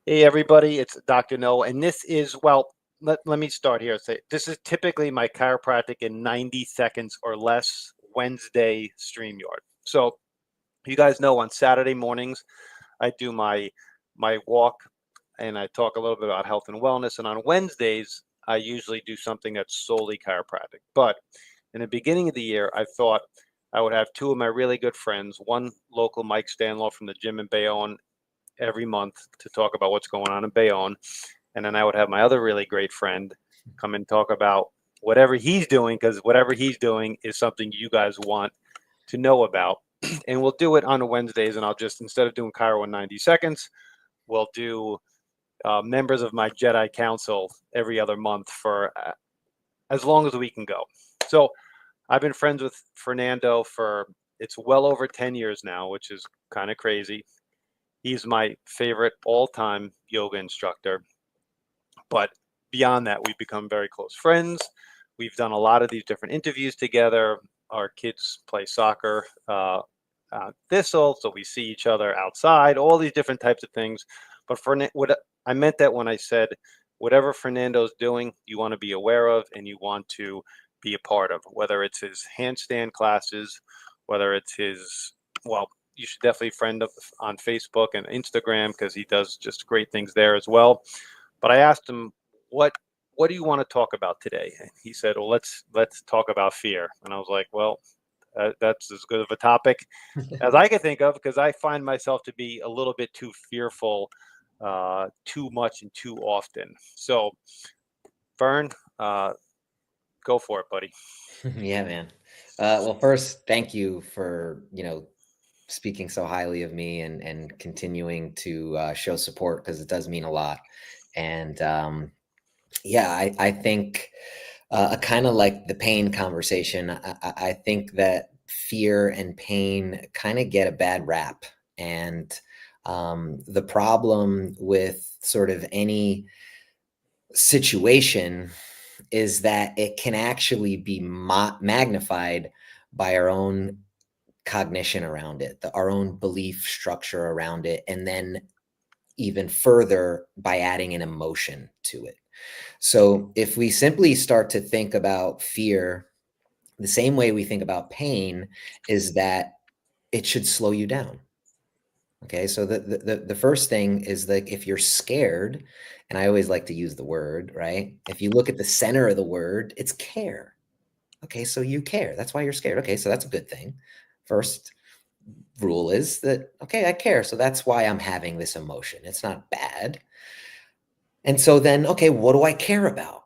Hey everybody, it's Dr. No, and this is let me start here. Say this is typically my chiropractic in 90 seconds or less Wednesday StreamYard. So you guys know on Saturday mornings I do my walk and I talk a little bit about health and wellness. And on Wednesdays I usually do something that's solely chiropractic. But in the beginning of the year, I thought I would have two of my really good friends, one local Mike Stanlaw from the gym in Bayonne every month to talk about what's going on in Bayonne. And then I would have my other really great friend come and talk about whatever he's doing, because whatever he's doing is something you guys want to know about. And we'll do it on Wednesdays. And I'll just, instead of doing Cairo in 90 seconds, we'll do members of my Jedi Council every other month for as long as we can go. So I've been friends with Fernando for it's well over 10 years now, which is kind of crazy. He's my favorite all-time yoga instructor. But beyond that, we've become very close friends. We've done a lot of these different interviews together. Our kids play soccer, Thistle, so we see each other outside, all these different types of things. But for what I meant that when I said, whatever Fernando's doing, you want to be aware of and you want to be a part of, whether it's his handstand classes, whether it's his, well, you should definitely friend up on Facebook and Instagram because he does just great things there as well. But I asked him, what do you want to talk about today? And he said, well, let's talk about fear. And I was like, well, that's as good of a topic as I could think of because I find myself to be a little bit too fearful, too much and too often. So, Fern, go for it, buddy. Yeah, man. Well, first, thank you for, speaking so highly of me and continuing to show support because it does mean a lot. And yeah, I think kind of like the pain conversation, I think that fear and pain kind of get a bad rap. And the problem with sort of any situation is that it can actually be magnified by our own cognition around it, our own belief structure around it, and then even further by adding an emotion to it. So if we simply start to think about fear the same way we think about pain, is that it should slow you down. Okay, so the first thing is like if you're scared, and I always like to use the word, right? If you look at the center of the word, it's care. Okay, so you care. That's why you're scared. Okay, so that's a good thing. First rule is that, okay, I care. So that's why I'm having this emotion. It's not bad. And so then, okay, what do I care about?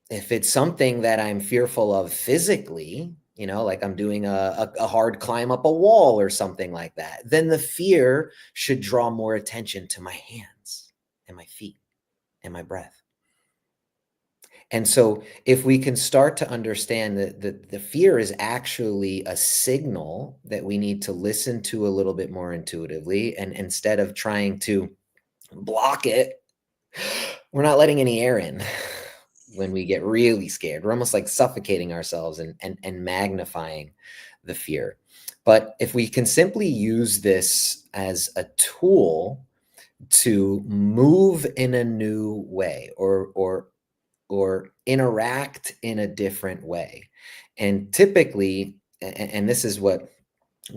If it's something that I'm fearful of physically, like I'm doing a hard climb up a wall or something like that, then the fear should draw more attention to my hands and my feet and my breath. And so if we can start to understand that the fear is actually a signal that we need to listen to a little bit more intuitively, and instead of trying to block it, we're not letting any air in. When we get really scared, we're almost like suffocating ourselves and magnifying the fear. But if we can simply use this as a tool to move in a new way, or interact in a different way, and typically, and this is what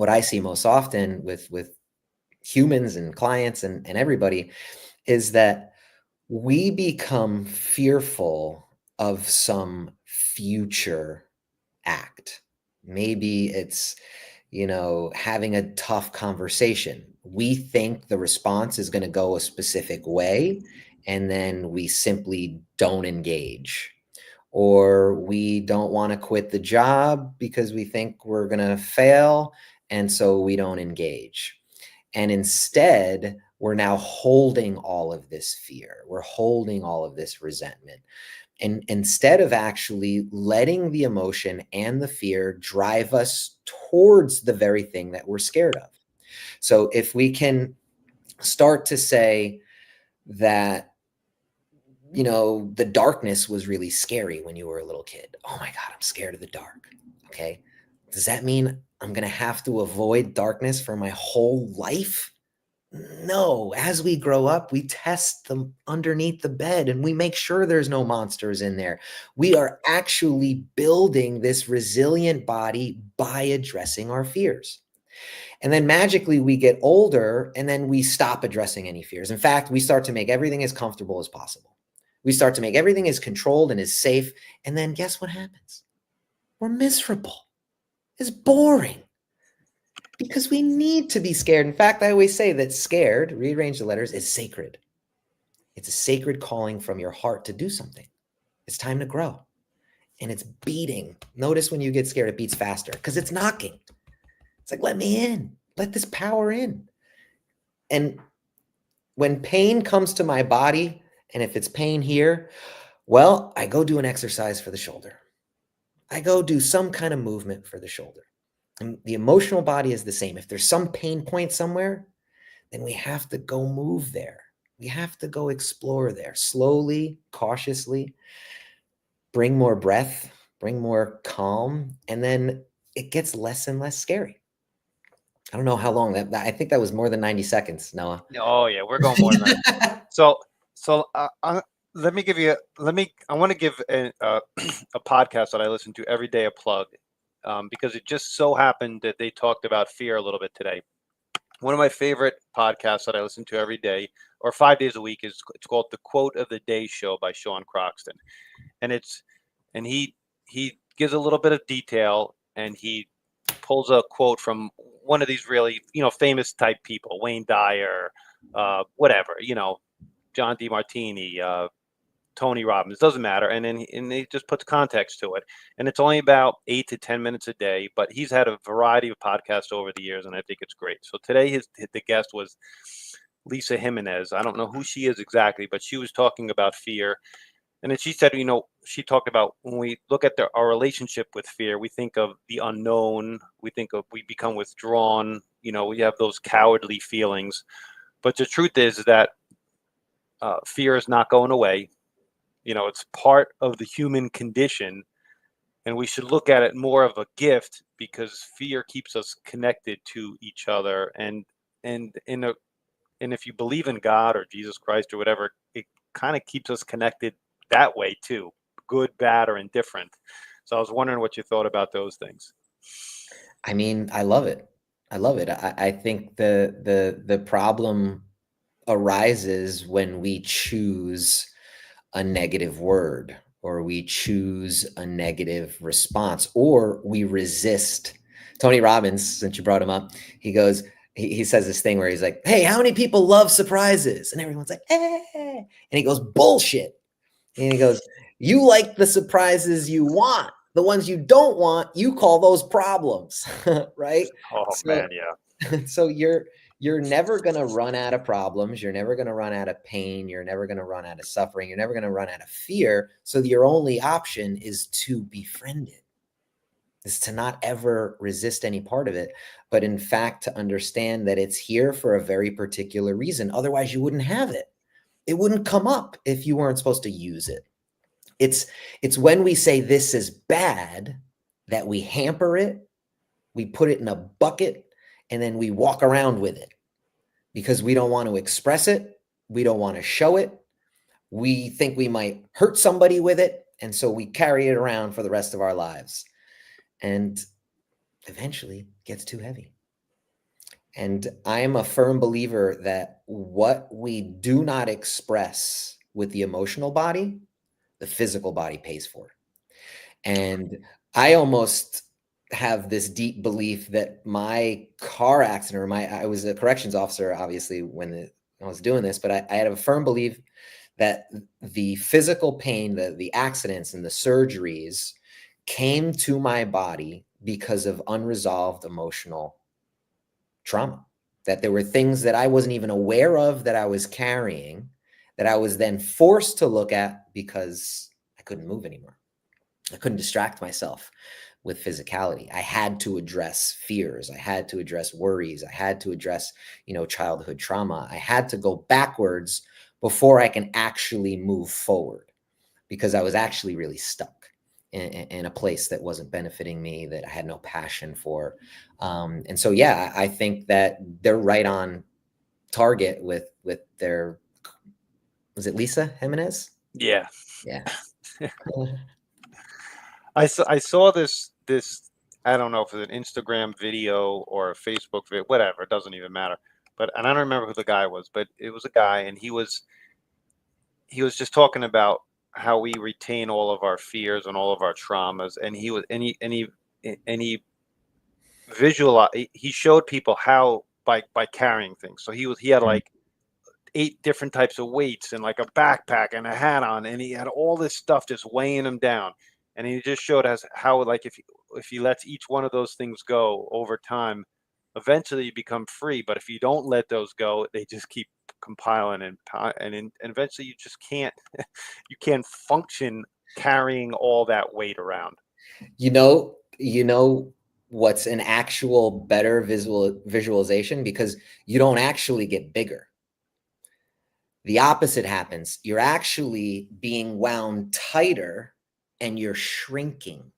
I see most often with humans and clients and everybody, is that we become fearful of some future act. Maybe it's, having a tough conversation. We think the response is going to go a specific way, and then we simply don't engage. Or we don't want to quit the job because we think we're going to fail, and so we don't engage. And instead, we're now holding all of this fear. We're holding all of this resentment. And instead of actually letting the emotion and the fear drive us towards the very thing that we're scared of. So if we can start to say that, the darkness was really scary when you were a little kid. Oh my God, I'm scared of the dark. Okay. Does that mean I'm going to have to avoid darkness for my whole life? No, as we grow up, we test them underneath the bed and we make sure there's no monsters in there. We are actually building this resilient body by addressing our fears. And then magically we get older and then we stop addressing any fears. In fact, we start to make everything as comfortable as possible. We start to make everything as controlled and as safe. And then guess what happens? We're miserable. It's boring because we need to be scared. In fact, I always say that scared, rearrange the letters, is sacred. It's a sacred calling from your heart to do something. It's time to grow. And it's beating. Notice when you get scared, it beats faster because it's knocking. It's like, let me in. Let this power in. And when pain comes to my body, and if it's pain here, well, I go do an exercise for the shoulder. I go do some kind of movement for the shoulder. And the emotional body is the same. If there's some pain point somewhere, then we have to go move there. We have to go explore there slowly, cautiously, bring more breath, bring more calm, and then it gets less and less scary. I don't know how long I think that was more than 90 seconds, Noah. Oh yeah, we're going more than that. So let me give you I want to give a podcast that I listen to every day a plug, because it just so happened that they talked about fear a little bit today. One of my favorite podcasts that I listen to every day or 5 days a week it's called The Quote of the Day Show by Sean Croxton, and he gives a little bit of detail, and he pulls a quote from one of these really famous type people, Wayne Dyer, whatever, John DeMartini, Tony Robbins, doesn't matter. And he just puts context to it. And it's only about 8 to 10 minutes a day, but he's had a variety of podcasts over the years, and I think it's great. So today the guest was Lisa Jimenez. I don't know who she is exactly, but she was talking about fear. And then she said, she talked about when we look at our relationship with fear, we think of the unknown. We become withdrawn. We have those cowardly feelings. But the truth is that fear is not going away. It's part of the human condition, and we should look at it more of a gift because fear keeps us connected to each other. And if you believe in God or Jesus Christ or whatever, it kind of keeps us connected that way too, good, bad, or indifferent. So I was wondering what you thought about those things. I mean, I love it. I love it. I think the problem arises when we choose a negative word or we choose a negative response or we resist. Tony Robbins, since you brought him up, he says this thing where he's like, hey, how many people love surprises? And everyone's like, eh. And he goes, bullshit. And he goes, you like the surprises you want. The ones you don't want, you call those problems, right? Oh man, yeah. So you're never going to run out of problems. You're never going to run out of pain. You're never going to run out of suffering. You're never going to run out of fear. So your only option is to befriend it, is to not ever resist any part of it, but in fact, to understand that it's here for a very particular reason. Otherwise, you wouldn't have it. It wouldn't come up if you weren't supposed to use it. It's when we say this is bad that we hamper it, we put it in a bucket, and then we walk around with it because we don't want to express it. We don't want to show it. We think we might hurt somebody with it. And so we carry it around for the rest of our lives. And eventually it gets too heavy. And I am a firm believer that what we do not express with the emotional body, the physical body pays for. And I almost have this deep belief that my car accident, or I was a corrections officer, obviously, when I was doing this, but I had a firm belief that the physical pain, the accidents and the surgeries came to my body because of unresolved emotional trauma, that there were things that I wasn't even aware of that I was carrying, that I was then forced to look at because I couldn't move anymore. I couldn't distract myself with physicality. I had to address fears. I had to address worries. I had to address, childhood trauma. I had to go backwards before I can actually move forward because I was actually really stuck in a place that wasn't benefiting me, that I had no passion for. And so, yeah, I think that they're right on Target with their, was it Lisa Jimenez? Yeah. Yeah. I saw this I don't know if it's an Instagram video or a Facebook video, whatever, it doesn't even matter. But and I don't remember who the guy was, but it was a guy and he was just talking about how we retain all of our fears and all of our traumas, and he he showed people how by carrying things. So he had like 8 different types of weights and like a backpack and a hat on, and he had all this stuff just weighing him down. And he just showed us how, like, if he lets each one of those things go over time, eventually you become free. But if you don't let those go, they just keep compiling and eventually you just can't you can't function carrying all that weight around. You know what's an actual better visualization, because you don't actually get bigger. The opposite happens. You're actually being wound tighter and you're shrinking,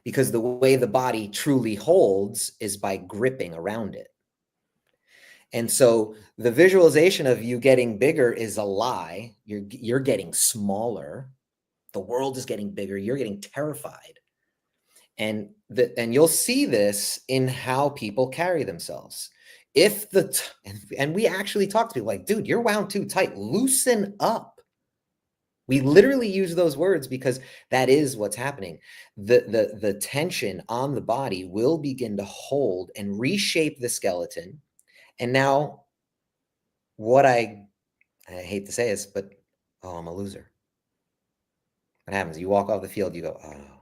because the way the body truly holds is by gripping around it. And so the visualization of you getting bigger is a lie. You're getting smaller. The world is getting bigger. You're getting terrified. And you'll see this in how people carry themselves. And we actually talk to people like, dude, you're wound too tight. Loosen up. We literally use those words because that is what's happening. The tension on the body will begin to hold and reshape the skeleton. And now what I hate to say this, but I'm a loser. What happens? You walk off the field, you go, oh.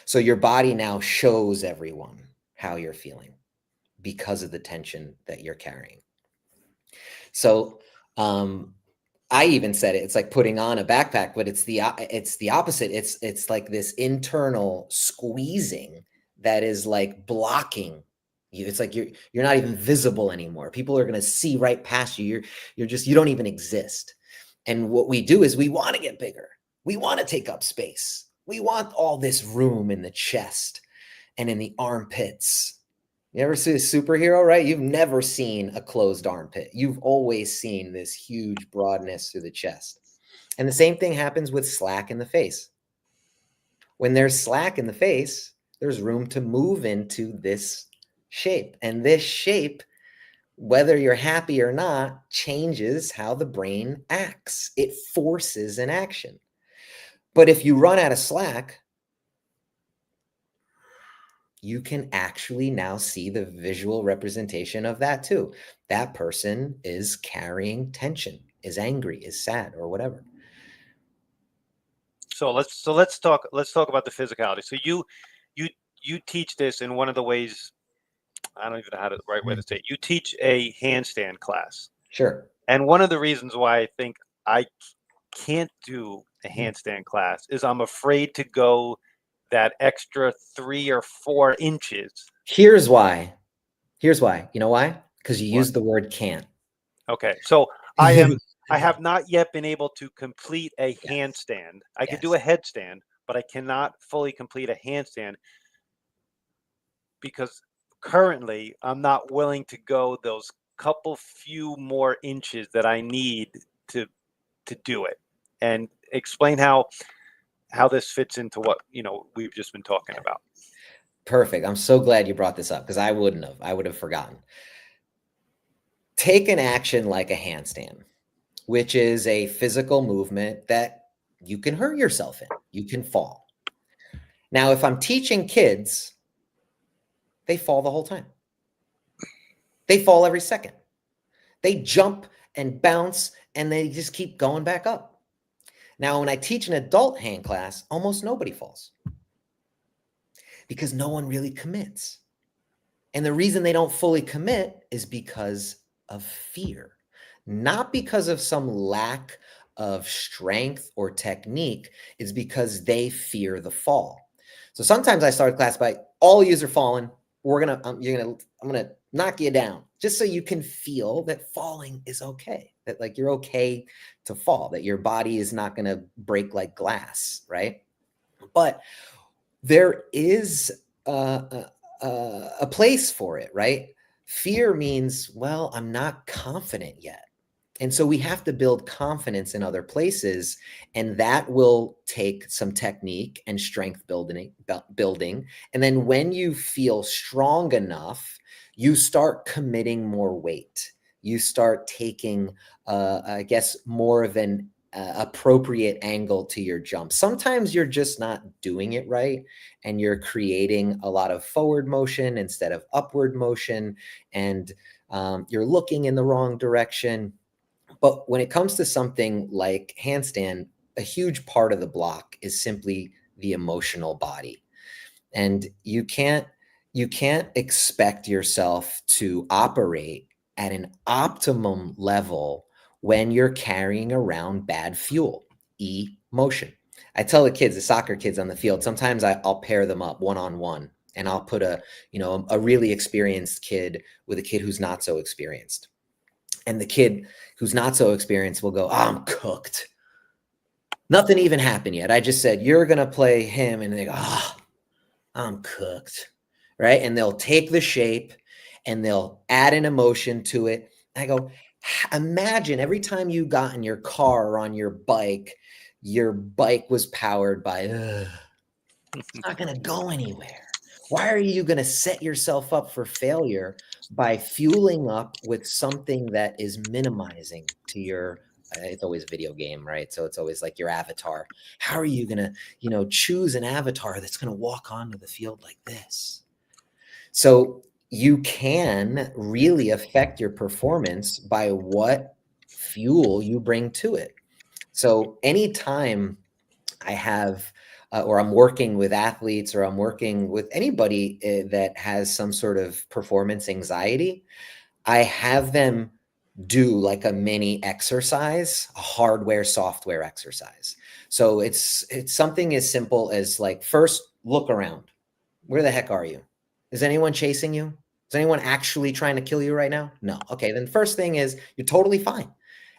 So your body now shows everyone how you're feeling because of the tension that you're carrying. So I even said it, it's like putting on a backpack, but it's the opposite. It's like this internal squeezing that is like blocking you. It's like you're not even visible anymore. People are going to see right past you. You don't even exist. And what we do is we want to get bigger. We want to take up space. We want all this room in the chest and in the armpits. You ever see a superhero, right? You've never seen a closed armpit. You've always seen this huge broadness through the chest. And the same thing happens with slack in the face. When there's slack in the face, there's room to move into this shape. And this shape, whether you're happy or not, changes how the brain acts. It forces an action. But if you run out of slack, you can actually now see the visual representation of that too. That person is carrying tension, is angry, is sad, or whatever. So let's talk about the physicality. So you teach this in one of the ways, I don't even know how the right way to say it. You teach a handstand class. Sure. And one of the reasons why I think I can't do a handstand class is I'm afraid to go that extra 3 or 4 inches. Here's why. You know why? Because you What? use the word can't. Okay. So I have not yet been able to complete a handstand. I could do a headstand, but I cannot fully complete a handstand because currently I'm not willing to go those few more inches that I need to do it. And explain how this fits into what we've just been talking about. Perfect. I'm so glad you brought this up, because I would have forgotten. Take an action like a handstand, which is a physical movement that you can hurt yourself in. You can fall. Now, if I'm teaching kids, they fall the whole time. They fall every second. They jump and bounce and they just keep going back up. Now, when I teach an adult hand class, almost nobody falls because no one really commits. And the reason they don't fully commit is because of fear, not because of some lack of strength or technique. It's because they fear the fall. So sometimes I start a class by, all of you are falling. I'm gonna knock you down, just so you can feel that falling is okay. That like you're okay to fall. That your body is not gonna break like glass, right? But there is a place for it, right? Fear means, well, I'm not confident yet. And so we have to build confidence in other places, and that will take some technique and strength building. And then when you feel strong enough, you start committing more weight. You start taking, I guess, more of an appropriate angle to your jump. Sometimes you're just not doing it right, and you're creating a lot of forward motion instead of upward motion, and you're looking in the wrong direction. But when it comes to something like handstand, a huge part of the block is simply the emotional body. And you can't expect yourself to operate at an optimum level when you're carrying around bad fuel, emotion. I tell the kids, the soccer kids on the field, sometimes I'll pair them up one on one, and I'll put a really experienced kid with a kid who's not so experienced. And the kid who's not so experienced will go, oh, I'm cooked. Nothing even happened yet. I just said, you're going to play him. And they go, oh, I'm cooked. Right. And they'll take the shape and they'll add an emotion to it. I go, imagine every time you got in your car or on your bike was powered by, it's not going to go anywhere. Why are you going to set yourself up for failure by fueling up with something that is minimizing to your, it's always a video game, right? So it's always like your avatar. How are you going to, choose an avatar that's going to walk onto the field like this? So you can really affect your performance by what fuel you bring to it. So anytime I have, or I'm working with athletes, or I'm working with anybody that has some sort of performance anxiety, I have them do like a mini exercise, a hardware software exercise. So it's something as simple as like, first look around. Where the heck are you? Is anyone chasing you? Is anyone actually trying to kill you right now? No. Okay, then first thing is you're totally fine.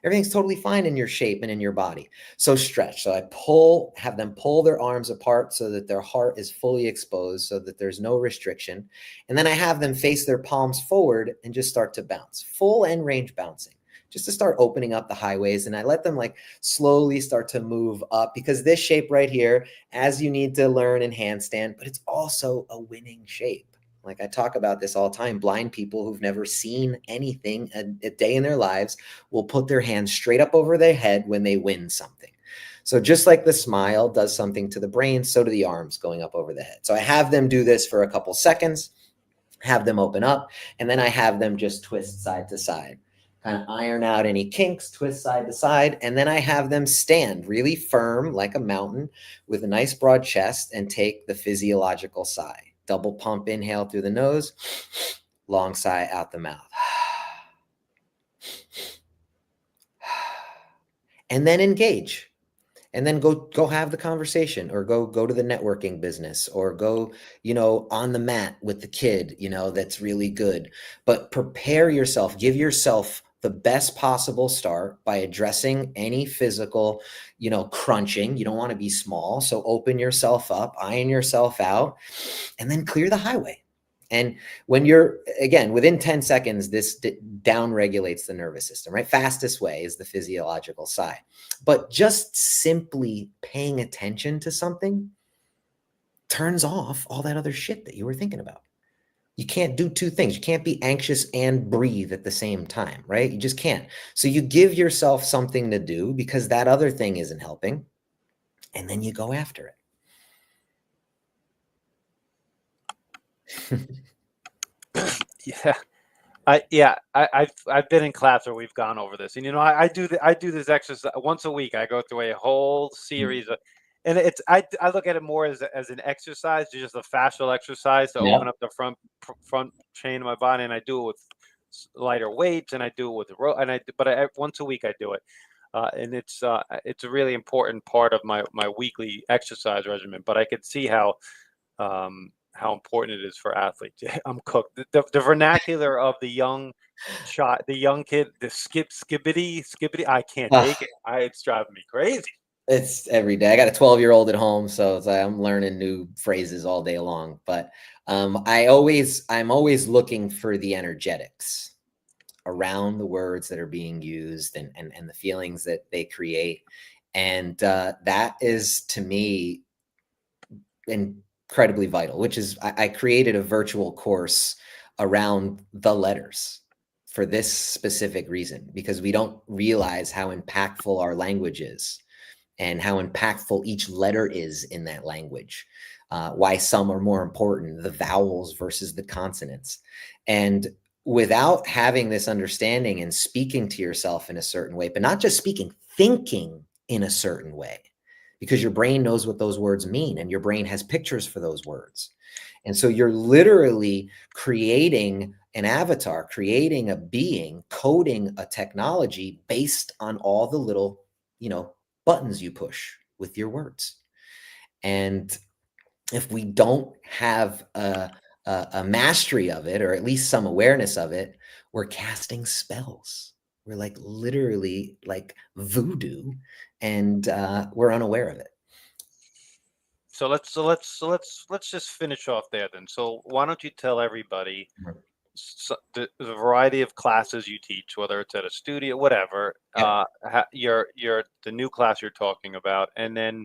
Everything's totally fine in your shape and in your body. So stretch. So have them pull their arms apart so that their heart is fully exposed, so that there's no restriction. And then I have them face their palms forward and just start to bounce, full end range bouncing, just to start opening up the highways. And I let them like slowly start to move up, because this shape right here, as you need to learn in handstand, but it's also a winning shape. Like I talk about this all the time. Blind people who've never seen anything a day in their lives will put their hands straight up over their head when they win something. So just like the smile does something to the brain, so do the arms going up over the head. So I have them do this for a couple seconds, have them open up, and then I have them just twist side to side, kind of iron out any kinks, twist side to side, and then I have them stand really firm like a mountain with a nice broad chest and take the physiological sigh. Double pump inhale through the nose, long sigh out the mouth. And then engage. And then go have the conversation, or go to the networking business, or go, on the mat with the kid, that's really good. But prepare yourself, give yourself the best possible start by addressing any physical, crunching. You don't want to be small. So open yourself up, iron yourself out, and then clear the highway. And when you're, again, within 10 seconds, this down regulates the nervous system, right? Fastest way is the physiological sigh. But just simply paying attention to something turns off all that other shit that you were thinking about. You can't do two things. You can't be anxious and breathe at the same time, right? You just can't. So you give yourself something to do because that other thing isn't helping, and then you go after it. Yeah. I've been in class where we've gone over this, and I do this exercise once a week. I go through a whole series of, and I look at it more as an exercise, just a fascial exercise to Yeah. open up the front chain of my body, and I do it with lighter weights, and I do it with once a week I do it, and it's a really important part of my weekly exercise regimen. But I could see how important it is for athletes. I'm cooked. The vernacular of the young child, the young kid, the skibbity, I can't take it. It's driving me crazy. It's every day. I got a 12-year-old at home, so it's like I'm learning new phrases all day long. But I'm always looking for the energetics around the words that are being used, and the feelings that they create. And that is, to me, incredibly vital, which is I created a virtual course around the letters for this specific reason, because we don't realize how impactful our language is and how impactful each letter is in that language. Why some are more important, the vowels versus the consonants. And without having this understanding and speaking to yourself in a certain way, but not just speaking, thinking in a certain way, because your brain knows what those words mean and your brain has pictures for those words. And so you're literally creating an avatar, creating a being, coding a technology based on all the little, buttons you push with your words. And if we don't have a mastery of it, or at least some awareness of it, we're casting spells. We're like literally like voodoo, and we're unaware of it. So let's just finish off there then. So why don't you tell everybody the variety of classes you teach, whether it's at a studio, whatever, Yep. your the new class you're talking about, and then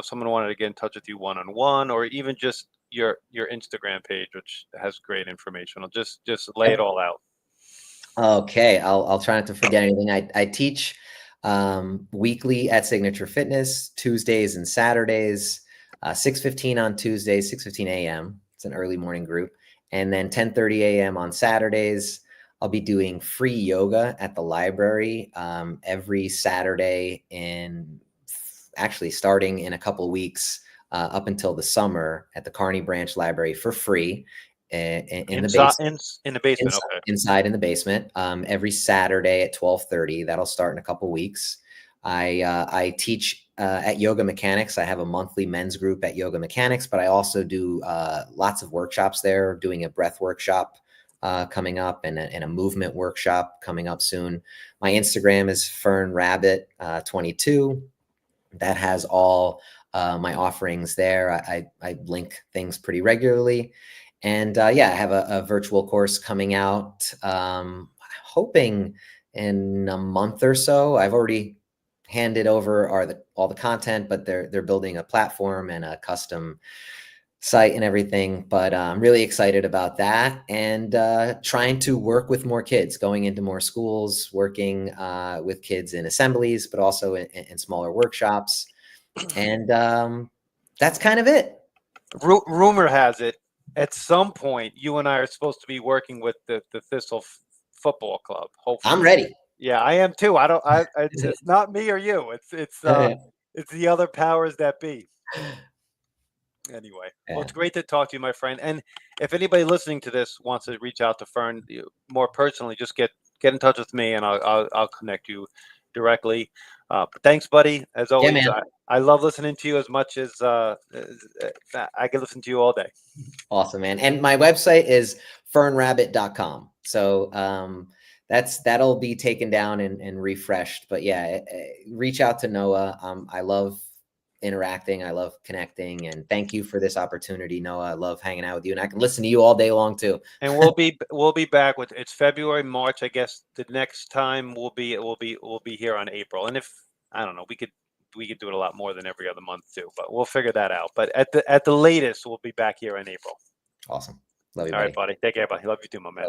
someone wanted to get in touch with you one on one, or even just your Instagram page, which has great information. I'll just lay it Yep. all out. Okay, I'll try not to forget anything. I teach weekly at Signature Fitness, Tuesdays and Saturdays, 6:15 on Tuesdays, 6:15 a.m. It's an early morning group, and then 10:30 a.m. on Saturdays. I'll be doing free yoga at the library every Saturday, in actually starting in a couple weeks up until the summer at the Kearney Branch Library for free in the Inside, basement. in the basement. Inside, Okay. inside in the basement, every Saturday at 12:30. That'll start in a couple weeks. I teach at Yoga Mechanics. I have a monthly men's group at Yoga Mechanics, but I also do lots of workshops there. Doing a breath workshop coming up, and a movement workshop coming up soon. My Instagram is FernRabbit22. That has all my offerings there. I link things pretty regularly. And yeah, I have a virtual course coming out, hoping in a month or so. I've already handed over all the content, but they're building a platform and a custom site and everything. But I'm really excited about that, and trying to work with more kids, going into more schools, working with kids in assemblies, but also in smaller workshops. And that's kind of it. Rumor has it, at some point, you and I are supposed to be working with the Thistle Football Club. I'm Hopefully, ready. yeah, I am too. I don't. It's not me or you. It's the other powers that be. Anyway, well, Yeah. it's great to talk to you, my friend. And if anybody listening to this wants to reach out to Fern more personally, just get in touch with me, and I'll connect you directly. But thanks, buddy. As Yeah, always, man. I love listening to you as much as I can listen to you all day. Awesome, man. And my website is fernrabbit.com. So that'll be taken down and refreshed. But yeah, reach out to Noah. I love interacting. I love connecting. And thank you for this opportunity, Noah. I love hanging out with you. And I can listen to you all day long too. And we'll be back with it's February, March. I guess the next time we'll be here on April. And if I don't know, we could do it a lot more than every other month too. But we'll figure that out. But at the latest, we'll be back here in April. Awesome. Love you, All right, buddy. buddy. Take care, buddy. Love you too, my man.